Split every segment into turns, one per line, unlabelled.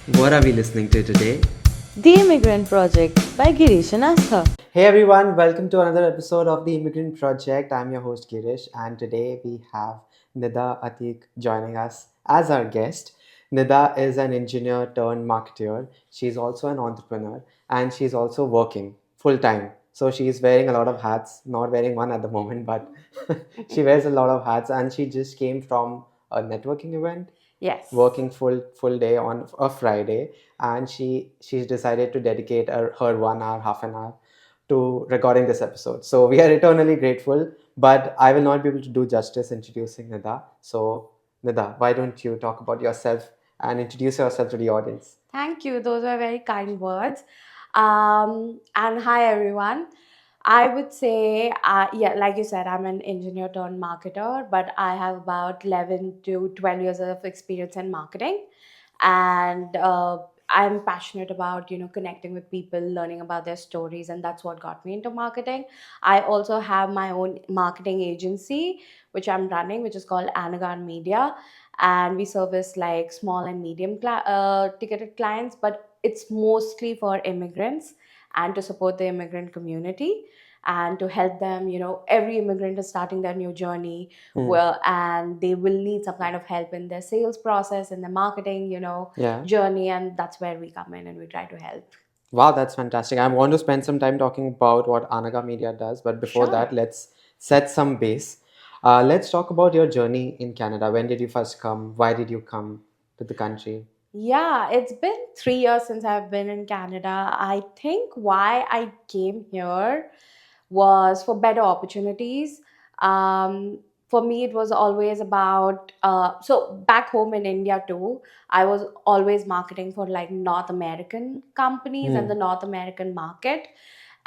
What are we listening to today?
The Immigrant Project by Girish and Astha.
Hey everyone, welcome to another episode of the Immigrant Project. I'm your host Girish, and today we have Nida Atik joining us as our guest. Nida is an engineer turned marketer. She's also an entrepreneur and she's also working full time. So she's wearing a lot of hats, not wearing one at the moment, but she wears a lot of hats and she just came from a networking event
Yes.
working full day on a Friday, and she's decided to dedicate her 1 hour, half an hour to recording this episode. So we are eternally grateful, but I will not be able to do justice introducing Nida. So Nida, why don't you talk about yourself and introduce yourself to the audience?
Thank you. Those are very kind words. And hi, everyone. I would say, yeah, like you said, I'm an engineer turned marketer, but I have about 11 to 12 years of experience in marketing. And I'm passionate about, connecting with people, learning about their stories, and that's what got me into marketing. I also have my own marketing agency, which I'm running, which is called Anagar Media, and we service like small and medium ticketed clients, but it's mostly for immigrants and to support the immigrant community and to help them. Every immigrant is starting their new journey,
Hmm.
well, and they will need some kind of help in their sales process and their marketing
Yeah.
journey, and that's where we come in and we try to help.
Wow, that's fantastic. I want to spend some time talking about what Anaga Media does, but before
Sure.
that, let's set some base. Let's talk about your journey in Canada. When did you first come? Why did you come to the country?
Yeah, it's been 3 years since I've been in Canada. I think why I came here was for better opportunities. Um, for me, it was always about, so back home in India too, I was always marketing for like North American companies and
Hmm.
the North American market.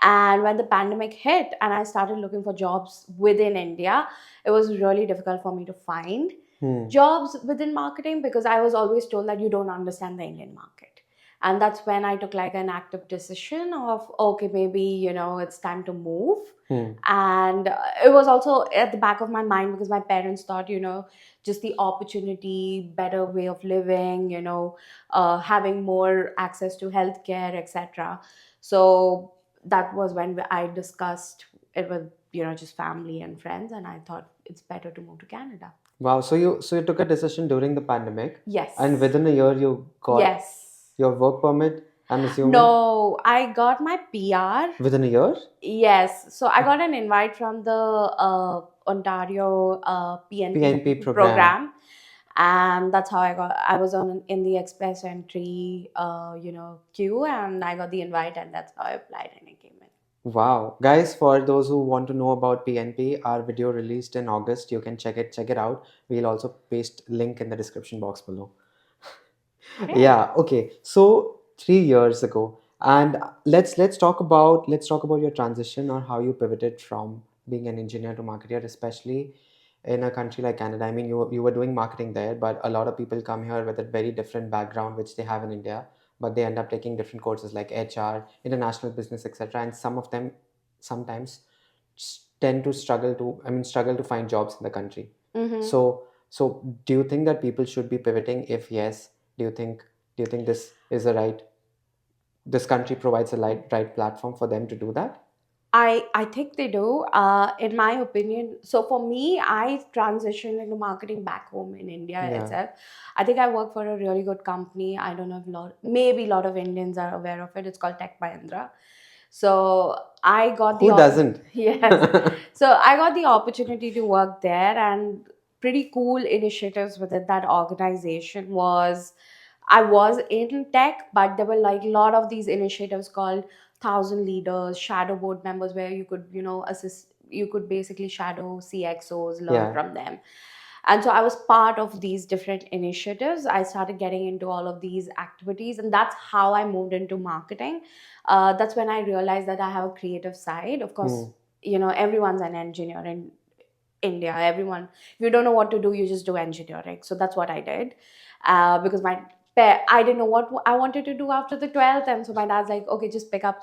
And when the pandemic hit and I started looking for jobs within India, it was really difficult for me to find
Hmm.
jobs within marketing because I was always told that you don't understand the Indian market. And that's when I took like an active decision of, okay, maybe, it's time to move.
Hmm.
And it was also at the back of my mind because my parents thought, just the opportunity, better way of living, having more access to healthcare, etc. So that was when I discussed it with, just family and friends. And I thought it's better to move to Canada.
Wow. So you took a decision during the pandemic, and
Yes.
within a year you got
Yes.
your work permit. I'm assuming
No, I got my PR.
within a year.
Yes. So I got an invite from the Ontario PNP
PNP program.
program. And that's how I was on in the express entry, queue, and I got the invite, and that's how I applied and I came in.
Wow. Guys, for those who want to know about PNP, our video released in August. You can check it out. We'll also paste link in the description box below.
Great.
Yeah, okay. So 3 years ago, and let's talk about your transition or how you pivoted from being an engineer to marketer, especially in a country like Canada. I mean, you were doing marketing there, but a lot of people come here with a very different background which they have in India, but they end up taking different courses like HR, international business, etc. And some of them sometimes tend to struggle to find jobs in the country.
Mm-hmm.
So do you think that people should be pivoting? If yes, do you think this country provides a right platform for them to do that?
I think they do. In my opinion, so for me, I transitioned into marketing back home in India
Yeah.
itself. I think I work for a really good company. I don't know if maybe a lot of Indians are aware of it. It's called Tech Mahindra. So I got the
Who doesn't?
yes. So I got the opportunity to work there, and pretty cool initiatives within that organization was I was in tech, but there were like a lot of these initiatives called thousand leaders, shadow board members, where you could, assist. You could basically shadow CXOs, learn
Yeah.
from them. And so I was part of these different initiatives. I started getting into all of these activities, and that's how I moved into marketing. That's when I realized that I have a creative side. Of course,
Hmm.
everyone's an engineer in India. Everyone, if you don't know what to do, you just do engineering. So that's what I did, because I didn't know what I wanted to do after the 12th, and so my dad's like, okay, just pick up,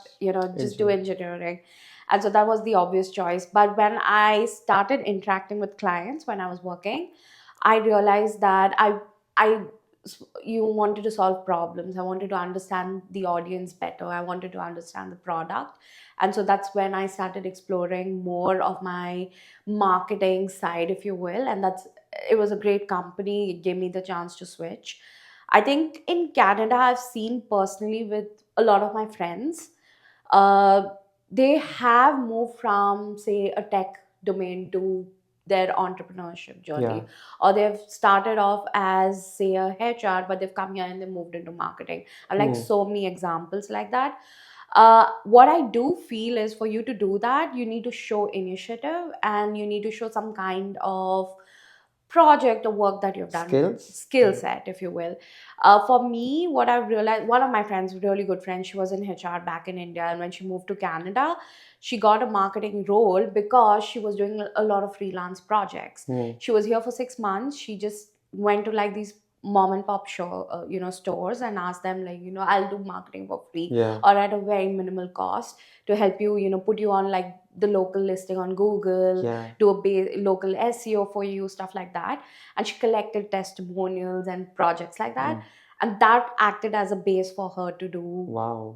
just do
Engineer.
engineering. And so that was the obvious choice. But when I started interacting with clients when I was working, I realized that I you wanted to solve problems. I wanted to understand the audience better. I wanted to understand the product. And so that's when I started exploring more of my marketing side, if you will. And it was a great company. It gave me the chance to switch. I think in Canada, I've seen personally with a lot of my friends, uh, they have moved from, say, a tech domain to their entrepreneurship
Yeah.
journey, or they've started off as, say, a HR, but they've come here and they moved into marketing. I like
Hmm.
so many examples like that. What I do feel is, for you to do that, you need to show initiative and you need to show some kind of project or work that you've done,
Skills.
skill set, if you will. For me, what I've realized, one of my friends, really good friend, she was in HR back in India, and when she moved to Canada, she got a marketing role because she was doing a lot of freelance projects.
Hmm.
She was here for 6 months. She just went to like these mom and pop show, stores, and asked them, like, I'll do marketing for free
Yeah.
or at a very minimal cost to help you, put you on like the local listing on Google,
Yeah.
do a local SEO for you, stuff like that. And she collected testimonials and projects like that.
Hmm.
And that acted as a base for her to do,
Wow.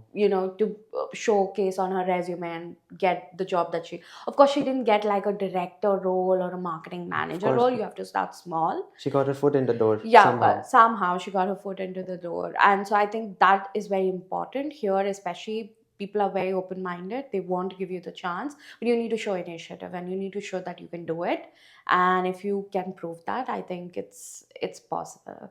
to showcase on her resume and get the job that she, of course, she didn't get like a director role or a marketing
Of
manager
course,
role. You have to start small.
she got her foot in the door
Yeah,
somehow.
but somehow she got her foot into the door. And so I think that is very important here, especially people are very open minded. They want to give you the chance, but you need to show initiative and you need to show that you can do it. And if you can prove that, I think it's possible.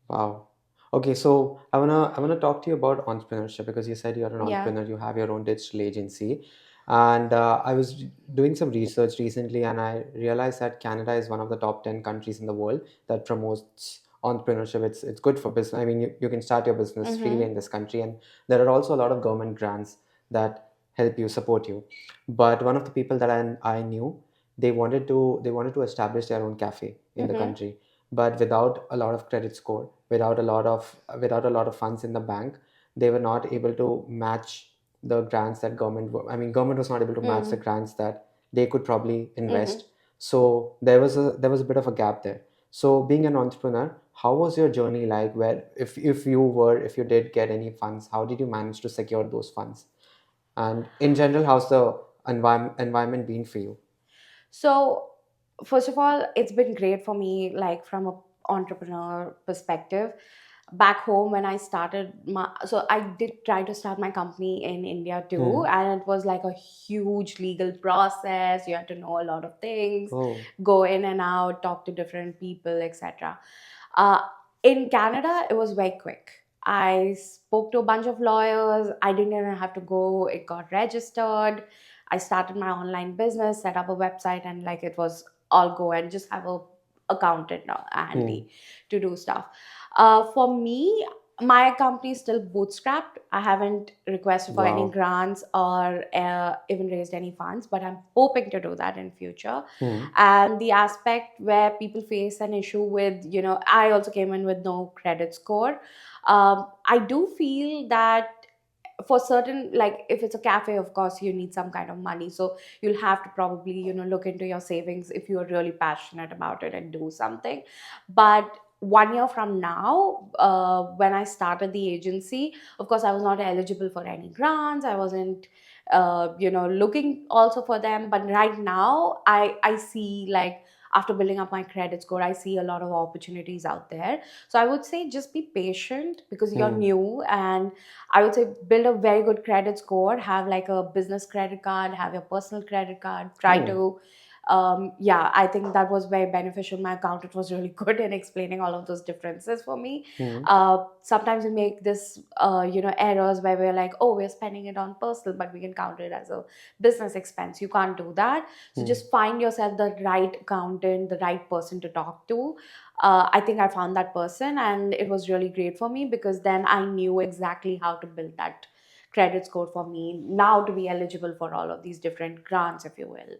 Wow. Okay, so I wanna talk to you about entrepreneurship because you said you're an
Yeah.
entrepreneur, you have your own digital agency, and I was doing some research recently, and I realized that Canada is one of the top 10 countries in the world that promotes entrepreneurship. It's good for business. I mean, you can start your business freely
Mm-hmm.
in this country, and there are also a lot of government grants that help you support you. But one of the people that I knew, they wanted to establish their own cafe in the
Mm-hmm.
country, but without a lot of credit score, without a lot of funds in the bank, they were not able to match the grants that government was not able to match the
Mm-hmm.
grants that they could probably
Mm-hmm.
invest. So there was a bit of a gap there. So being an entrepreneur, how was your journey like, where if you did get any funds, how did you manage to secure those funds? And in general, how's the environment been for you?
So, first of all, it's been great for me, like from a entrepreneur perspective. Back home, when I started so I did try to start my company in India too,
Hmm.
and it was like a huge legal process. You had to know a lot of things,
Oh.
go in and out, talk to different people, etc. Uh, in Canada, it was very quick. I spoke to a bunch of lawyers. I didn't even have to go. It got registered. I started my online business, set up a website, and like it was all go, and just have a accountant now
Hmm.
handy to do stuff. For me, my company is still bootstrapped. I haven't requested for any
Wow.
grants or even raised any funds, but I'm hoping to do that in future.
Hmm.
And the aspect where people face an issue with, I also came in with no credit score. I do feel that for certain, like if it's a cafe, of course you need some kind of money, so you'll have to probably look into your savings if you're really passionate about it and do something. But 1 year from now, when I started the agency, of course I was not eligible for any grants. I wasn't looking also for them. But right now I see, like, after building up my credit score, I see a lot of opportunities out there. So I would say just be patient because you're
Hmm.
new. And I would say build a very good credit score, have like a business credit card, have your personal credit card, try
Oh.
to yeah, I think that was very beneficial. My accountant was really good in explaining all of those differences for me.
Hmm.
Sometimes we make this errors where we're like, oh, we're spending it on personal, but we can count it as a business expense. You can't do that. So
Hmm.
just find yourself the right accountant, the right person to talk to. I think I found that person, and it was really great for me because then I knew exactly how to build that credit score for me now to be eligible for all of these different grants, if you will,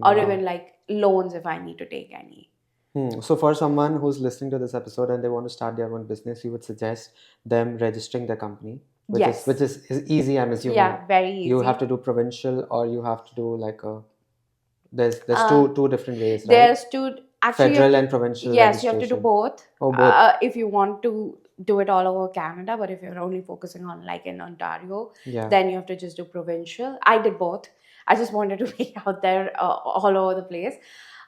or even
Wow.
like loans if I need to take any.
Hmm. So for someone who's listening to this episode and they want to start their own business, you would suggest them registering their company, which is which
Yes.
is easy, I'm assuming.
Yeah, very
You have to
easy.
do provincial or you have to do like a there's
Uh,
two different ways, right?
there's two. Actually, you have
Federal
to,
and provincial
yes, you have to do
registration?
both.
Oh, both.
If you want to do it all over Canada, but if you're only focusing on like in Ontario,
Yeah.
then you have to just do provincial. I did both. I just wanted to be out there all over the place.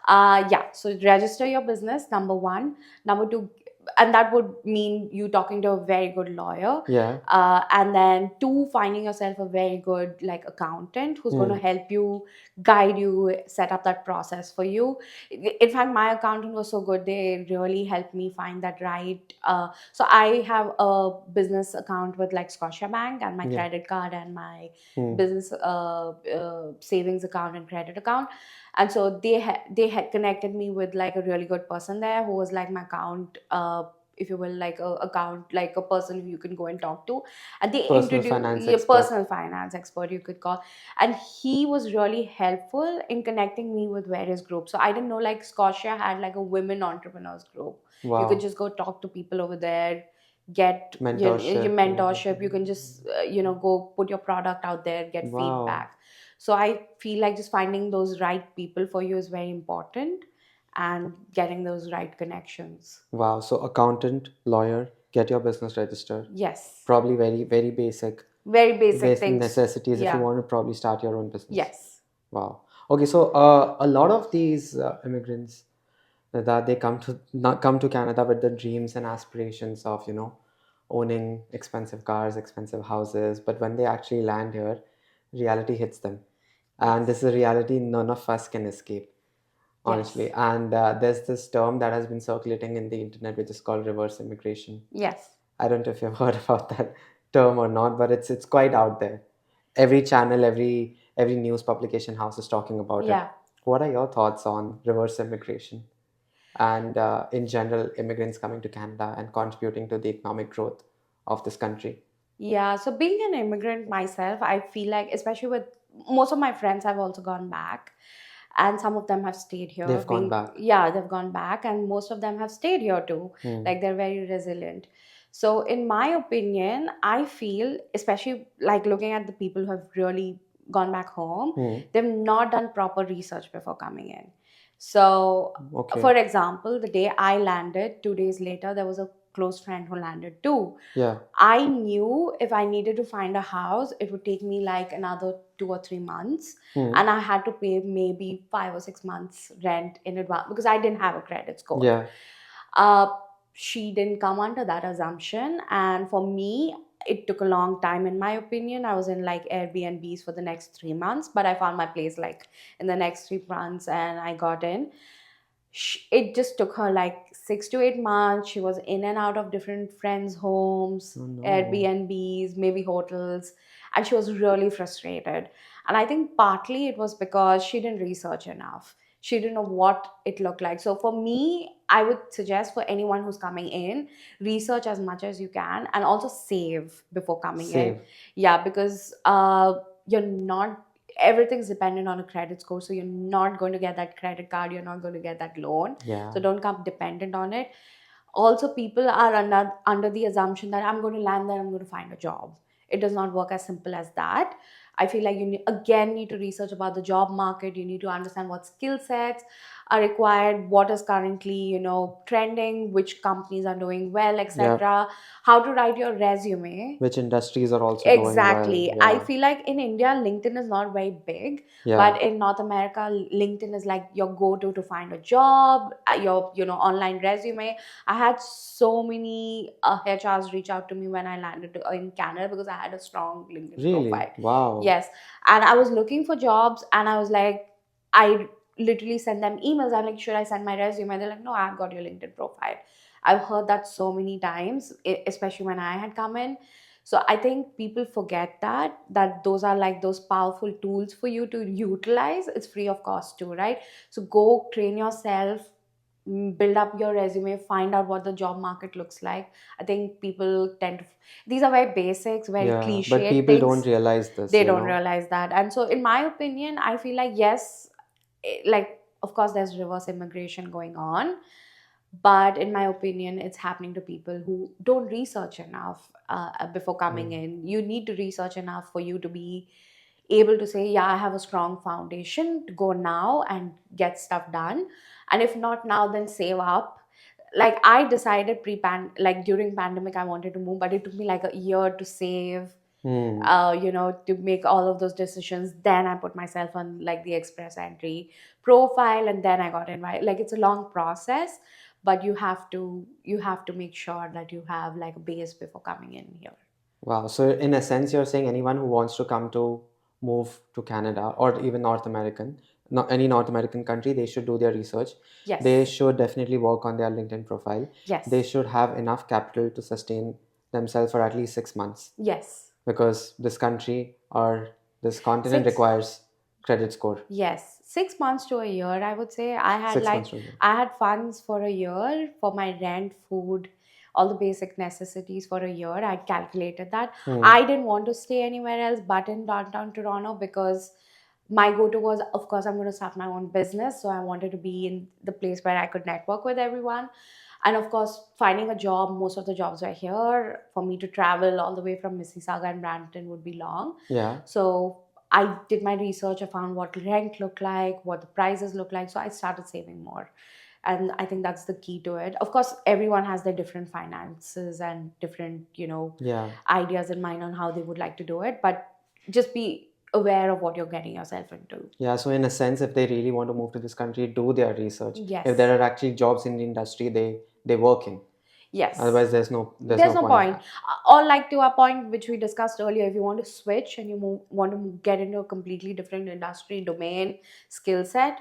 Yeah, so register your business, number one. Number two, and that would mean you talking to a very good lawyer.
Yeah.
And then two, finding yourself a very good like accountant who's going to
Hmm.
help you, guide you, set up that process for you. In fact, my accountant was so good, they really helped me find that right. So I have a business account with like Scotiabank, and my
Yeah.
credit card, and my
Hmm.
business savings account and credit account. And so they had connected me with like a really good person there who was like my account, if you will, like a account, like a person who you can go and talk to. And they
Personal
introduce
finance
a
expert.
personal finance expert, you could call. And he was really helpful in connecting me with various groups. So I didn't know like Scotia had like a women entrepreneurs group. You could
Wow.
just go talk to people over there, get your
Mentorship and
mentorship. You
everything.
can just go put your product out there, get
Wow.
feedback. So I feel like just finding those right people for you is very important, and getting those right connections.
Wow. So accountant, lawyer, get your business registered.
Yes.
Probably very, very basic,
Very basic
basic
things.
necessities if you
Yeah.
want to probably start your own business.
Yes.
Wow. Okay. So a lot of these immigrants that they come to not come to Canada with the dreams and aspirations of owning expensive cars, expensive houses, but when they actually land here, reality hits them, and this
Yes.
is a reality none of us can escape, honestly.
Yes.
And there's this term that has been circulating in the internet, which is called reverse immigration.
Yes.
I don't know if you've heard about that term or not, but it's quite out there. Every channel, every news publication house is talking about it.
Yeah.
What are your thoughts on reverse immigration and, in general, immigrants coming to Canada and contributing to the economic growth of this country?
Yeah. So being an immigrant myself, I feel like, especially with most of my friends have also gone back, and some of them have stayed here.
They've gone
Being,
back.
yeah, they've gone back, and most of them have stayed here too.
Hmm.
Like they're very resilient. So in my opinion, I feel, especially like looking at the people who have really gone back home,
Hmm.
they've not done proper research before coming in. So, for
Okay.
example, the day I landed, 2 days later, there was a close friend who landed too.
Yeah.
I knew if I needed to find a house, it would take me like another 2 or 3 months.
Hmm.
And I had to pay maybe 5 or 6 months rent in advance because I didn't have a credit score.
Yeah.
Uh, she didn't come under that assumption. And for me, it took a long time, in my opinion. I was in like Airbnbs for the next 3 months, but I found my place like in the next 3 months and I got in. It just took her like 6 to 8 months. She was in and out of different friends' homes,
Oh no.
Airbnbs, maybe hotels, and she was really frustrated. And I think partly it was because she didn't research enough. She didn't know what it looked like. So for me, I would suggest for anyone who's coming in, research as much as you can and also save before coming in.
Save.
Yeah, because you're not, everything's dependent on a credit score, so you're not going to get that credit card, you're not going to get that loan.
Yeah.
So don't come dependent on it. Also, people are under the assumption that I'm going to land there, I'm going to find a job. It does not work as simple as that. I feel like you again need to research about the job market. You need to understand what skill sets are required, what is currently trending, which companies are doing well,
Yeah.
etc. How to write your resume.
Which industries are also doing well?
Exactly. I
Yeah.
feel like in India, LinkedIn is not very big,
Yeah.
but in North America, LinkedIn is like your go-to to find a job, your online resume. I had so many HRs reach out to me when I landed in Canada because I had a strong LinkedIn
Really?
profile.
Wow.
Yes, and I was looking for jobs, and I was like, I literally send them emails. I'm like, should I send my resume? They're like, no, I've got your LinkedIn profile. I've heard that so many times, especially when I had come in. So I think people forget that those are like those powerful tools for you to utilize. It's free of cost too, right? So go train yourself, build up your resume, find out what the job market looks like. I think people tend to, these are very basics, very
Yeah. But
cliched
people don't
things.
realize this,
They
you
don't
know?
realize that. And so in my opinion, I feel like yes, like of course there's reverse immigration going on, but in my opinion it's happening to people who don't research enough before coming
Hmm.
in. You need to research enough for you to be able to say, yeah, I have a strong foundation to go now and get stuff done. And if not now, then save up. Like I decided like during pandemic I wanted to move, but it took me like a year to save,
Hmm.
to make all of those decisions. Then I put myself on like the express entry profile, and then I got invited. Like it's a long process, but you have to make sure that you have like a base before coming in here.
Wow. So in a sense, you're saying anyone who wants to come to move to Canada or even North American, not any North American country, they should do their research. They
Yes.
should definitely work on their LinkedIn profile. They
Yes.
should have enough capital to sustain themselves for at least 6 months
Yes.
because this country or this continent
Six.
requires credit score.
Yes, 6 months to a year, I would say. I had
6 months
like,
to a year.
I had funds for a year for my rent, food, all the basic necessities for a year. I calculated that.
Hmm.
I didn't want to stay anywhere else but in downtown Toronto, because my go to was, of course, I'm going to start my own business. So I wanted to be in the place where I could network with everyone. And of course, finding a job, most of the jobs are here. For me to travel all the way from Mississauga and Brampton would be long.
Yeah.
So I did my research. I found what rent looked like, what the prices look like. So I started saving more. And I think that's the key to it. Of course, everyone has their different finances and different,
Yeah.
ideas in mind on how they would like to do it. But just be aware of what you're getting yourself into.
Yeah, so in a sense, if they really want to move to this country, do their research. If there
Yes.
are actually jobs in the industry, they work in.
Yes.
Otherwise, there's no
There's no
point.
point. Or like to our point, which we discussed earlier, if you want to switch and you want to get into a completely different industry, domain, skill set,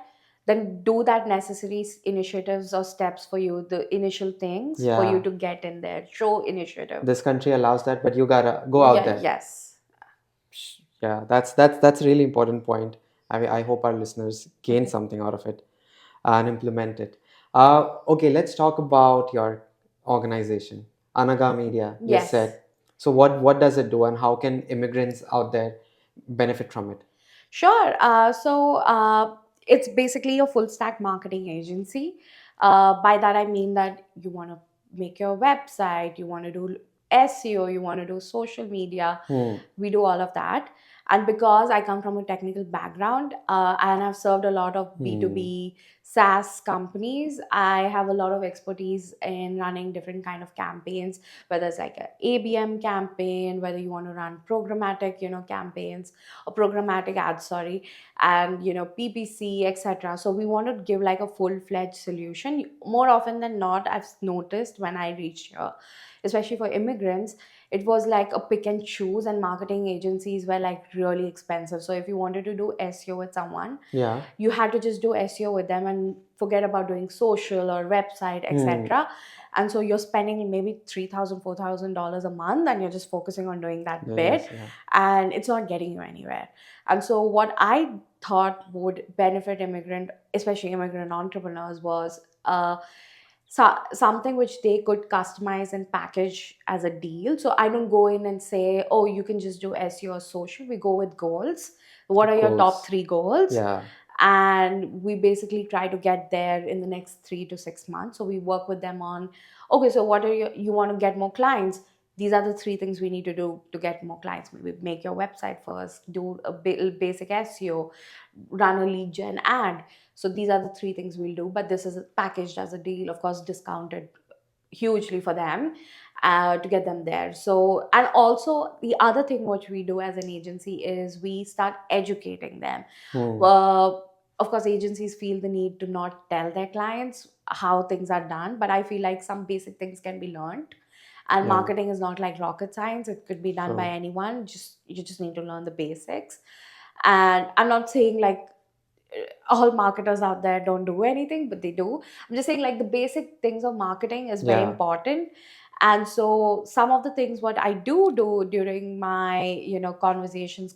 then do that necessary initiatives or steps for you, the initial things for you
Yeah,
to get in there. Show initiative.
this country allows that, but you gotta go out
Yeah.
there.
Yes.
Yeah, that's a really important point. I hope our listeners gain
Okay.
something out of it and implement it. Okay, let's talk about your organization, Anaga Media. You
Yes.
said. So what does it do, and how can immigrants out there benefit from it?
Sure. It's basically a full stack marketing agency. By that, I mean that you want to make your website, you want to do SEO, you want to do social media.
Hmm.
We do all of that. And because I come from a technical background, and I've served a lot of
Hmm.
B2B SaaS companies, I have a lot of expertise in running different kind of campaigns, whether it's like a ABM campaign, whether you want to run programmatic, campaigns, or programmatic ads, sorry, and PPC, etc. So we want to give like a full-fledged solution. More often than not, I've noticed when I reach here, especially for immigrants, it was like a pick and choose, and marketing agencies were like really expensive. So if you wanted to do SEO with someone,
Yeah.
you had to just do SEO with them and forget about doing social or website,
Hmm.
etc. And so you're spending maybe $3,000, $4,000 a month, and you're just focusing on doing that bit,
Yes. Yeah.
and it's not getting you anywhere. And so what I thought would benefit immigrant, especially immigrant entrepreneurs, was something which they could customize and package as a deal. So I don't go in and say, oh, you can just do SEO or social. We go with goals. What are your top
Goals.
three goals?
Yeah.
And we basically try to get there in the next 3 to 6 months. So we work with them on, okay, so what are you want to get more clients? These are the three things we need to do to get more clients. Maybe make your website first, do a basic SEO, run a lead gen ad. So these are the three things we'll do, but this is packaged as a deal, of course, discounted hugely for them, to get them there. So, and also the other thing which we do as an agency is we start educating them.
Hmm.
Of course, agencies feel the need to not tell their clients how things are done, but I feel like some basic things can be learned. And
Yeah.
marketing is not like rocket science; it could be done by
True.
anyone. Just you just need to learn the basics. And I'm not saying like all marketers out there don't do anything, but they do. I'm just saying like the basic things of marketing is very
Yeah.
important. And so some of the things what I do during my conversations,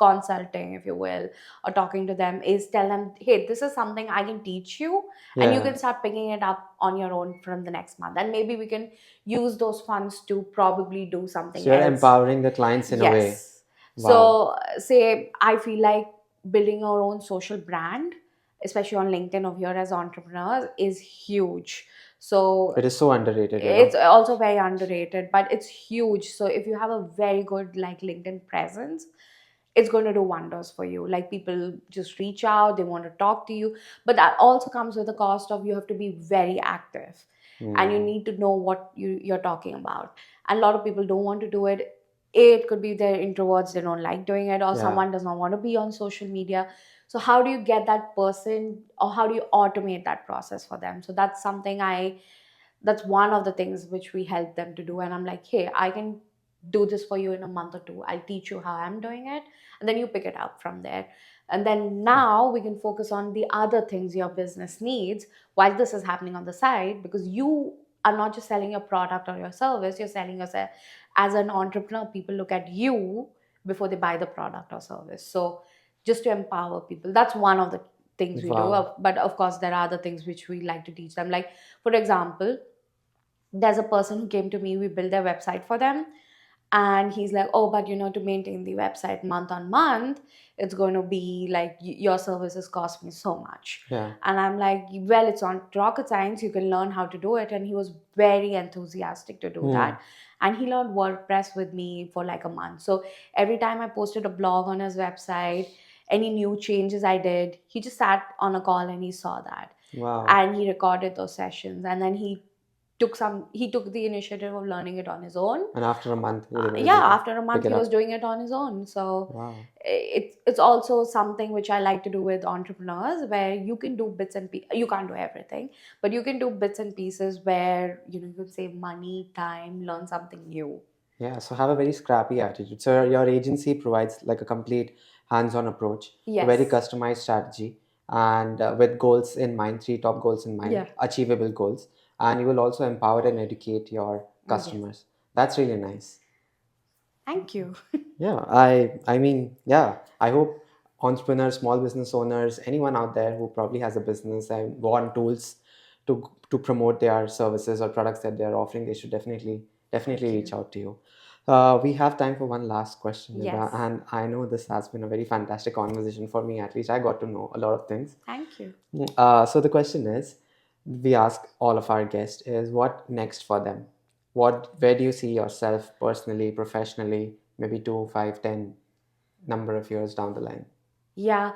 consulting, if you will, or talking to them, is tell them, hey, this is something I can teach you, and you
Yeah.
can start picking it up on your own from the next month, and maybe we can use those funds to probably do something
So you're
else.
empowering the clients in a way.
Yes.
Wow.
So, say I feel like building our own social brand, especially on LinkedIn of here as entrepreneurs, is huge. So,
It is so underrated, you
it's
know.
also very underrated, but it's huge. So, if you have a very good like LinkedIn presence, it's going to do wonders for you. Like, people just reach out, they want to talk to you, but that also comes with the cost of you have to be very active, and you
Hmm.
need to know what you're talking about. And a lot of people don't want to do it. It could be they're introverts, they don't like doing it, or
Yeah.
someone does not want to be on social media. So how do you get that person, or how do you automate that process for them? So that's one of the things which we help them to do. And I'm like, hey, I can do this for you in a month or two. I'll teach you how I'm doing it, and then you pick it up from there. And then now we can focus on the other things your business needs while this is happening on the side, because you are not just selling your product or your service, you're selling yourself. As an entrepreneur, people look at you before they buy the product or service. So just to empower people, that's one of the things we do.
Wow.
But of course, there are other things which we like to teach them. Like, for example, there's a person who came to me, we built their website for them, and he's like, oh, but to maintain the website month on month, it's going to be like, your services cost me so much.
Yeah.
And I'm like, well, it's not rocket science, you can learn how to do it. And he was very enthusiastic to do
Hmm.
that, and he learned WordPress with me for like a month. So every time I posted a blog on his website, any new changes I did, he just sat on a call and he saw that,
Wow.
and he recorded those sessions, and then he took the initiative of learning it on his own.
And after a month, you were
Yeah,
able to
after a
pick
month
it
he was
up.
doing it on his own. So
Wow.
it's also something which I like to do with entrepreneurs, where you can do bits and pieces. You can't do everything, but you can do bits and pieces where you could save money, time, learn something new.
Yeah, so have a very scrappy attitude. So your agency provides like a complete hands-on approach, a very
Yes.
customized strategy, and with goals in mind, three top goals in mind,
Yeah.
achievable goals, and you will also empower and educate your
Yes.
customers. That's really nice.
Thank you.
Yeah, I mean, yeah, I hope entrepreneurs, small business owners, anyone out there who probably has a business and want tools to promote their services or products that they're offering, they should definitely
Thank
reach
you.
out to you. We have time for one last question, Nida,
Yes.
and I know this has been a very fantastic conversation for me. At least I got to know a lot of things.
Thank you.
So the question is, we ask all of our guests is what next for them? Where do you see yourself personally, professionally, maybe 2, 5, 10 number of years down the line?
Yeah,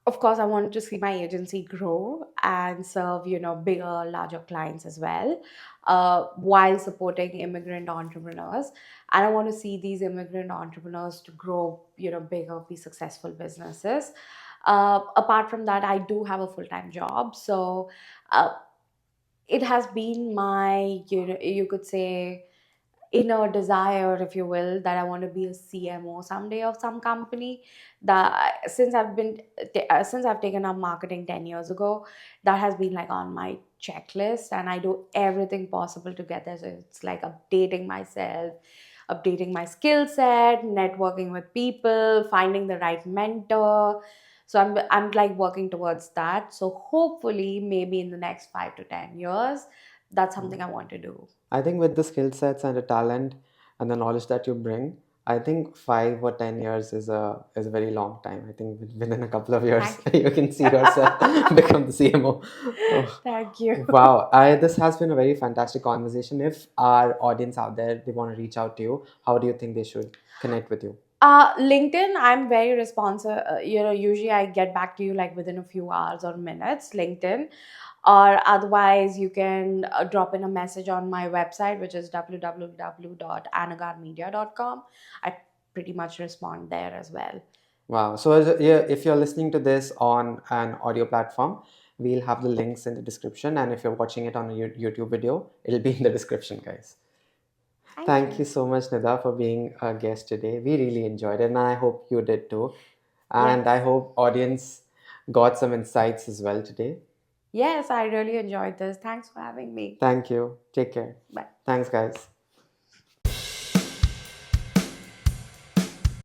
of course, I wanted to see my agency grow and serve, bigger, larger clients as well, while supporting immigrant entrepreneurs. And I want to see these immigrant entrepreneurs to grow, bigger, be successful businesses. Apart from that, I do have a full-time job. So uh, it has been my, you could say, inner desire, if you will, that I want to be a CMO someday of some company. That since I've taken up marketing 10 years ago, that has been like on my checklist, and I do everything possible to get there. So it's like updating myself, updating my skill set, networking with people, finding the right mentor. So I'm like working towards that. So hopefully, maybe in the next 5 to 10 years, that's something I want to do.
I think with the skill sets and the talent and the knowledge that you bring, I think 5 or 10 years is a very long time. I think within a couple of years
Thank
you can see yourself become the CMO. Oh,
Thank you.
wow, this has been a very fantastic conversation. If our audience out there they want to reach out to you, how do you think they should connect with you?
LinkedIn, I'm very responsive. Usually I get back to you like within a few hours or minutes, LinkedIn. Or otherwise, you can drop in a message on my website, which is www.anagarmedia.com. I pretty much respond there as well.
Wow. So yeah, if you're listening to this on an audio platform, we'll have the links in the description. And if you're watching it on a YouTube video, it'll be in the description, guys.
Thank
Thank you
you.
so much, Nida, for being a guest today. We really enjoyed it, and I hope you did too. And I
Yes.
hope audience got some insights as well today.
Yes, I really enjoyed this. Thanks for having me.
Thank you. Take care.
Bye.
Thanks, guys.